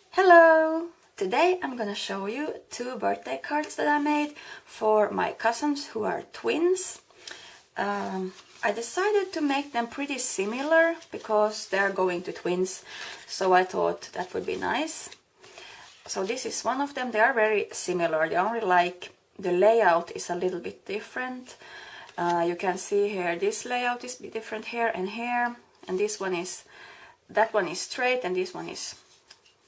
Hello! Today I'm gonna show you 2 birthday cards that I made for my cousins who are twins. I decided to make them pretty similar because they're going to twins, so I thought that would be nice. So this is one of them. They are very similar, they only like the layout is a little bit different. You can see here this layout is different here, and this one is, that one is straight and this one is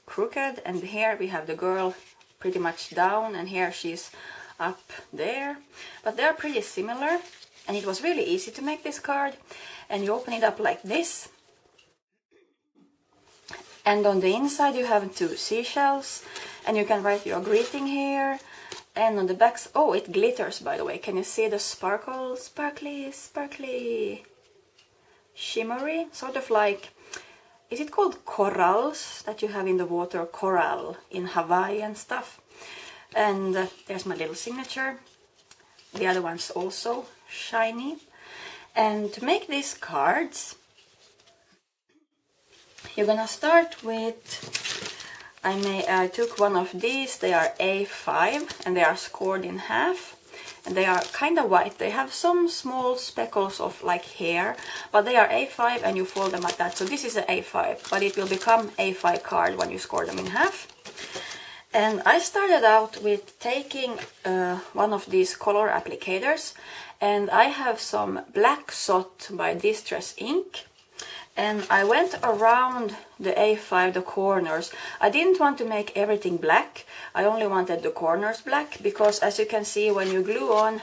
crooked, and here we have the girl pretty much down and here she's up there, but they're pretty similar. And it was really easy to make this card, and you open it up like this, and on the inside you have 2 seashells, and you can write your greeting here. And on the back, oh, it glitters, by the way. Can you see the sparkle? Sparkly, sparkly, shimmery, sort of like, is it called corals that you have in the water? Coral in Hawaii and stuff. And there's my little signature. The other one's also shiny. And to make these cards, you're gonna start with, I took one of these. They are A5 and they are scored in half, and they are kind of white. They have some small speckles of like hair, but they are A5 and you fold them like that. So this is an A5, but it will become A5 card when you score them in half. And I started out with taking one of these color applicators, and I have some black Sot by Distress Ink, and I went around the A5, the corners. I didn't want to make everything black, I only wanted the corners black, because as you can see when you glue on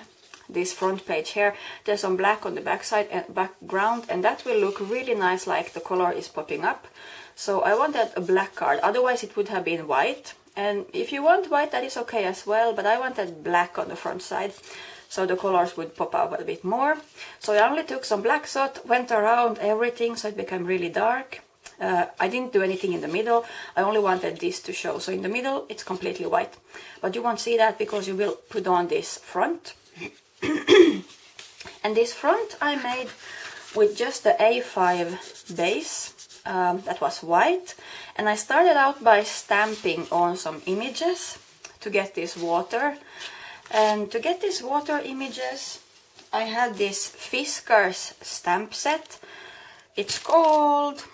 this front page here, there's some black on the backside and background, and that will look really nice, like the color is popping up. So I wanted a black card, otherwise it would have been white. And if you want white, that is okay as well, but I wanted black on the front side, so the colors would pop out a bit more. So I only took some black Sot, went around everything so it became really dark. I didn't do anything in the middle, I only wanted this to show. So in the middle it's completely white, but you won't see that because you will put on this front. And this front I made with just the A5 base. That was white, and I started out by stamping on some images to get this water. And to get these water images, I had this Fiskars stamp set. It's called,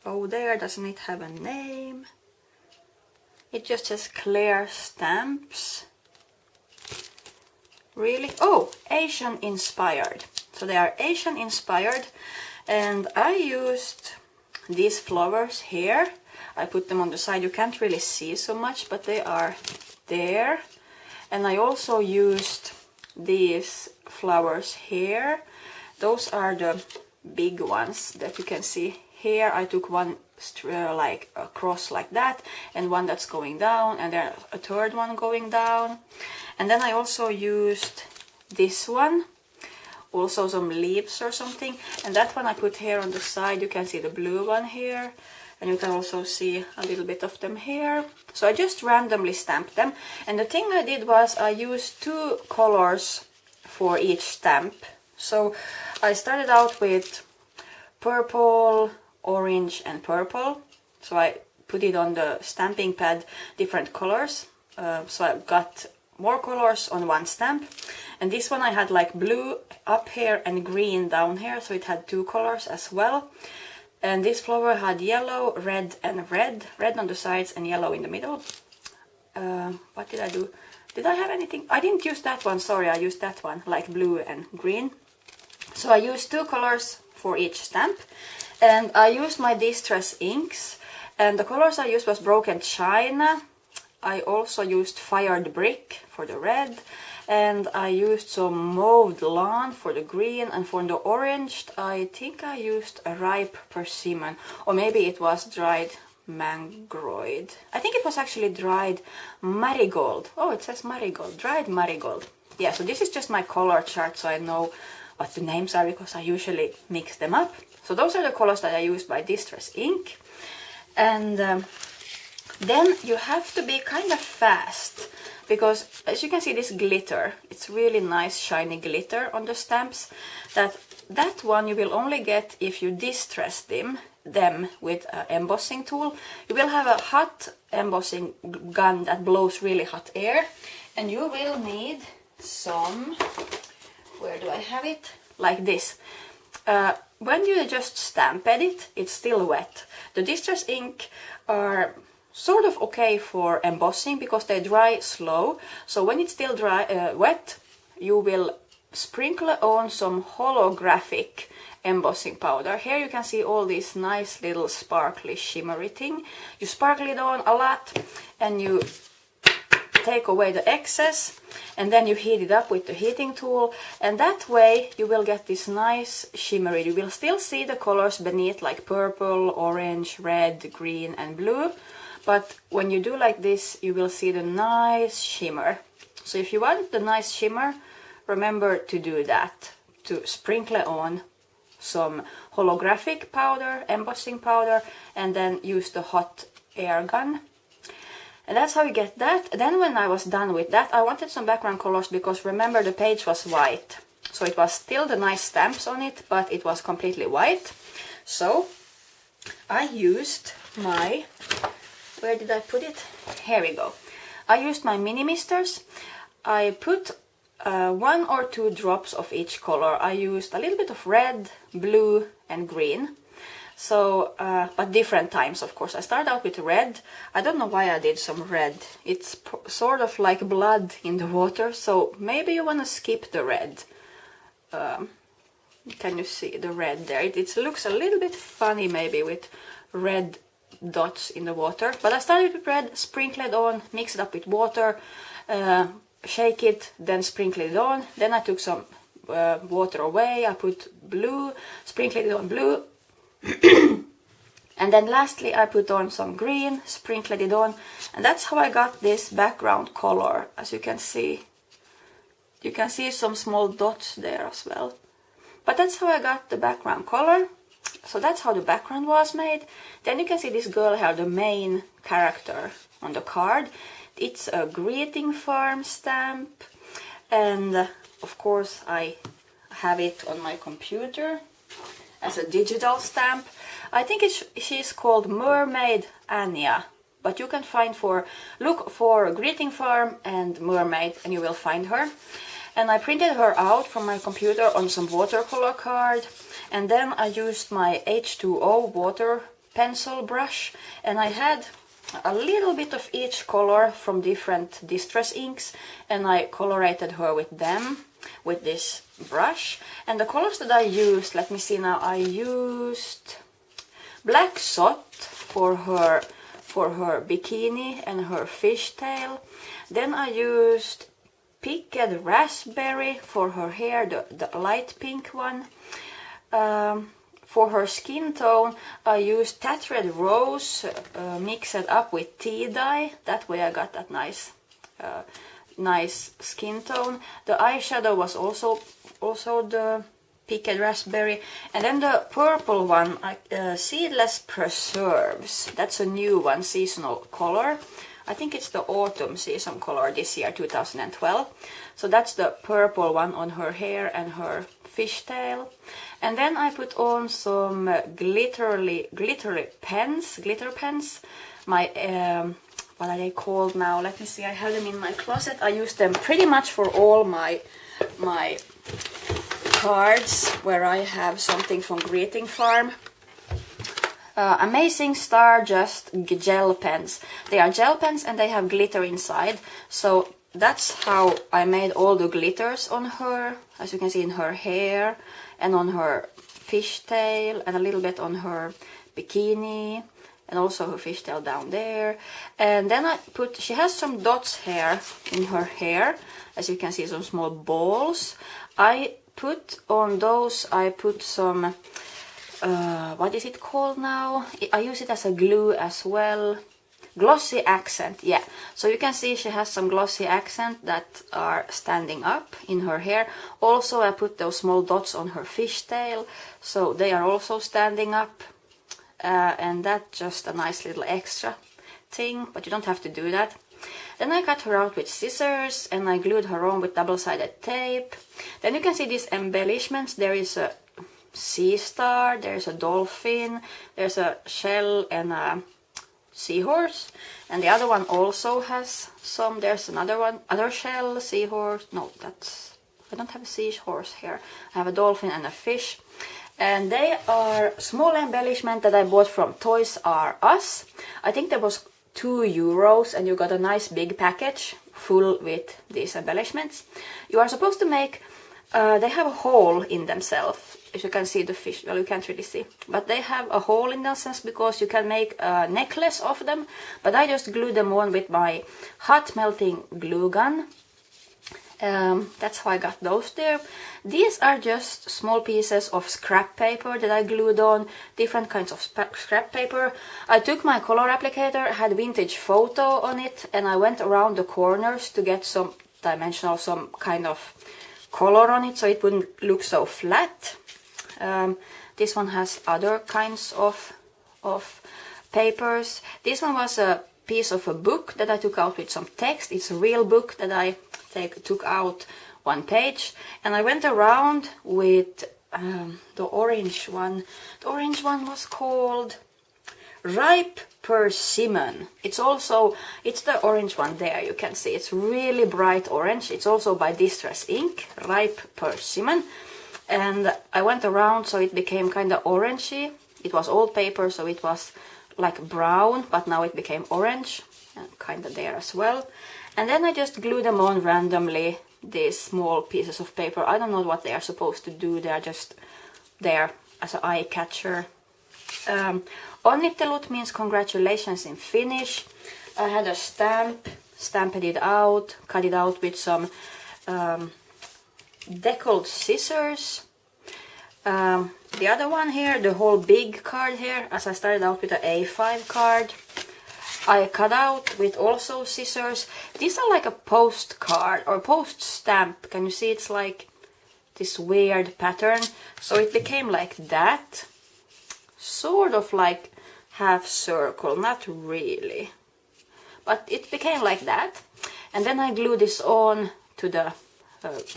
oh there, doesn't it have a name? It just says Clear Stamps. Really? Oh, Asian inspired. So they are Asian inspired, and I used these flowers here. I put them on the side, you can't really see so much, but they are there. And I also used these flowers here. Those are the big ones that you can see here. I took one like across like that, and one that's going down, and then a third one going down. And then I also used this one, also some leaves or something, and that one I put here on the side. You can see the blue one here, and you can also see a little bit of them here. So I just randomly stamped them, and the thing I did was I used 2 colors for each stamp. So I started out with purple, orange and purple, so I put it on the stamping pad, different colors, so I got more colors on one stamp. And this one I had like blue up here and green down here, so it had 2 colors as well. And this flower had yellow, red and red on the sides and yellow in the middle. What did I do? Did I have anything? I didn't use that one, sorry, I used that one, like blue and green. So I used 2 colors for each stamp, and I used my Distress inks, and the colors I used was Broken China. I also used Fired Brick for the red, and I used some Mauve Lawn for the green, and for the orange I think I used a Ripe Persimmon, or maybe it was Dried Mangroid. I think it was actually Dried Marigold. Oh, it says Marigold, Dried Marigold. Yeah, so this is just my color chart, so I know what the names are because I usually mix them up. So those are the colors that I used by Distress Ink. And then you have to be kind of fast because as you can see this glitter, it's really nice shiny glitter on the stamps. That one you will only get if you distress them with an embossing tool. You will have a hot embossing gun that blows really hot air, and you will need some, where do I have it? Like this. When you just stamp it, it's still wet. The distress ink are sort of okay for embossing because they dry slow. So when it's still dry, wet, you will sprinkle on some holographic embossing powder. Here you can see all these nice little sparkly shimmery thing. You sparkle it on a lot and you take away the excess, and then you heat it up with the heating tool, and that way you will get this nice shimmery. You will still see the colors beneath like purple, orange, red, green and blue, but when you do like this you will see the nice shimmer. So if you want the nice shimmer, remember to do that, to sprinkle on some holographic powder, embossing powder, and then use the hot air gun. And that's how you get that. Then when I was done with that, I wanted some background colors because remember the page was white. So it was still the nice stamps on it, but it was completely white. So I used my, where did I put it? Here we go. I used my mini misters. I put 1 or 2 drops of each color. I used a little bit of red, blue and green. So, but different times, of course. I started out with red. I don't know why I did some red. It's sort of like blood in the water, so maybe you want to skip the red. Can you see the red there? It looks a little bit funny maybe with red dots in the water. But I started with red, sprinkle it on, mix it up with water, shake it, then sprinkle it on. Then I took some water away, I put blue, sprinkled it on blue. And then lastly I put on some green, sprinkled it on, and that's how I got this background color. As you can see some small dots there as well. But that's how I got the background color. So that's how the background was made. Then you can see this girl here, the main character on the card. It's a greeting farm stamp, and of course I have it on my computer as a digital stamp. I think she's called Mermaid Anya, but you can look for Greeting Farm and Mermaid and you will find her. And I printed her out from my computer on some watercolor card, and then I used my H2O water pencil brush, and I had a little bit of each color from different distress inks, and I colorated her with them with this brush. And the colors that I used, let me see now, I used black sot for her bikini and her fishtail. Then I used picked raspberry for her hair, the light pink one. For her skin tone I used tattered rose mixed up with tea dye. That way I got that nice skin tone. The eyeshadow was also the picked raspberry. And then the purple one, Seedless Preserves. That's a new one, seasonal color. I think it's the autumn season color this year, 2012. So that's the purple one on her hair and her fishtail. And then I put on some glitter pens. My what are they called now? Let me see. I have them in my closet. I use them pretty much for all my cards where I have something from Greeting Farm. Amazing Star Just gel pens. They are gel pens and they have glitter inside. So that's how I made all the glitters on her. As you can see, in her hair and on her fishtail and a little bit on her bikini and also her fishtail down there. And then she has some dots here in her hair. As you can see, some small balls. I put on those, I put some what is it called now? I use it as a glue as well. Glossy accent, yeah. So you can see she has some glossy accent that are standing up in her hair. Also I put those small dots on her fishtail, so they are also standing up. And that's just a nice little extra thing, but you don't have to do that. Then I cut her out with scissors and I glued her on with double-sided tape. Then you can see these embellishments. There is a sea star, there's a dolphin, there's a shell and a seahorse, and the other one also has some. There's another one, other shell, seahorse. No, that's, I don't have a seahorse here. I have a dolphin and a fish, and they are small embellishment that I bought from Toys R Us. I think there was €2 and you got a nice big package full with these embellishments. You are supposed to make, they have a hole in themselves. As you can see the fish, well, you can't really see, but they have a hole in themselves because you can make a necklace of them. But I just glued them on with my hot melting glue gun. That's how I got those there. These are just small pieces of scrap paper that I glued on, different kinds of scrap paper. I took my color applicator, had vintage photo on it, and I went around the corners to get some dimensional, some kind of color on it so it wouldn't look so flat. This one has other kinds of papers. This one was a piece of a book that I took out with some text. It's a real book that I took out one page, and I went around with the orange one. The orange one was called Ripe Persimmon. It's the orange one there, you can see. It's really bright orange. It's also by Distress Ink, Ripe Persimmon. And I went around so it became kind of orangey. It was old paper, so it was like brown, but now it became orange, and kind of there as well. And then I just glued them on randomly, these small pieces of paper. I don't know what they are supposed to do. They are just there as an eye catcher. Onnittelut means congratulations in Finnish. I had a stamp, stamped it out, cut it out with some deckled scissors. The other one here, the whole big card here, as I started out with an A5 card, I cut out with also scissors. These are like a postcard or post stamp. Can you see? It's like this weird pattern. So it became like that, sort of like half circle, not really, but it became like that. And then I glued this on to the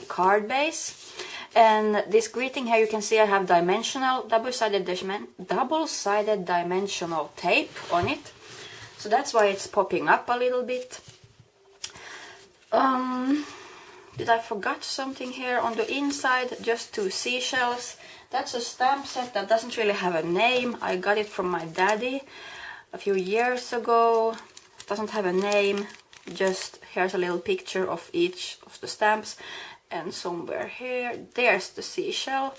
card base. And this greeting here, you can see I have dimensional, double-sided dimensional tape on it. So that's why it's popping up a little bit. Did I forget something here on the inside? Just 2 seashells. That's a stamp set that doesn't really have a name. I got it from my daddy a few years ago. Doesn't have a name. Just here's a little picture of each of the stamps. And somewhere here, there's the seashell.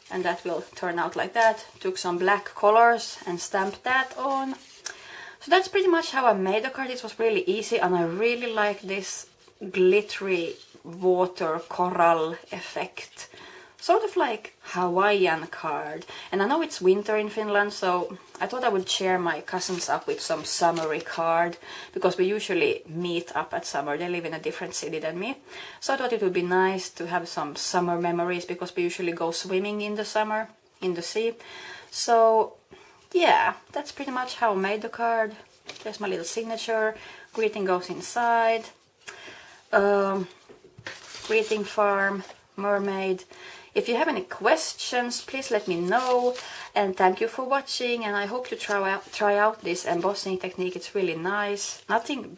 And that will turn out like that. Took some black colors and stamped that on. So that's pretty much how I made the card. It was really easy, and I really like this glittery water coral effect. Sort of like Hawaiian card. And I know it's winter in Finland, so I thought I would cheer my cousins up with some summery card, because we usually meet up at summer. They live in a different city than me. So I thought it would be nice to have some summer memories, because we usually go swimming in the summer in the sea. So yeah, that's pretty much how I made the card. There's my little signature. Greeting goes inside. Greeting farm, mermaid. If you have any questions, please let me know. And thank you for watching. And I hope you try out this embossing technique. It's really nice. Nothing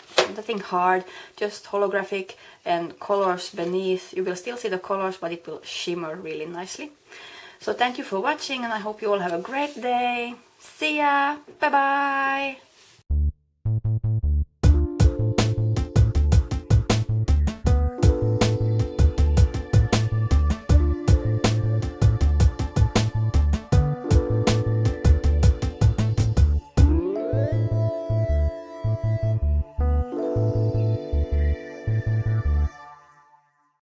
hard. Just holographic and colors beneath. You will still see the colors, but it will shimmer really nicely. So thank you for watching, and I hope you all have a great day. See ya. Bye bye.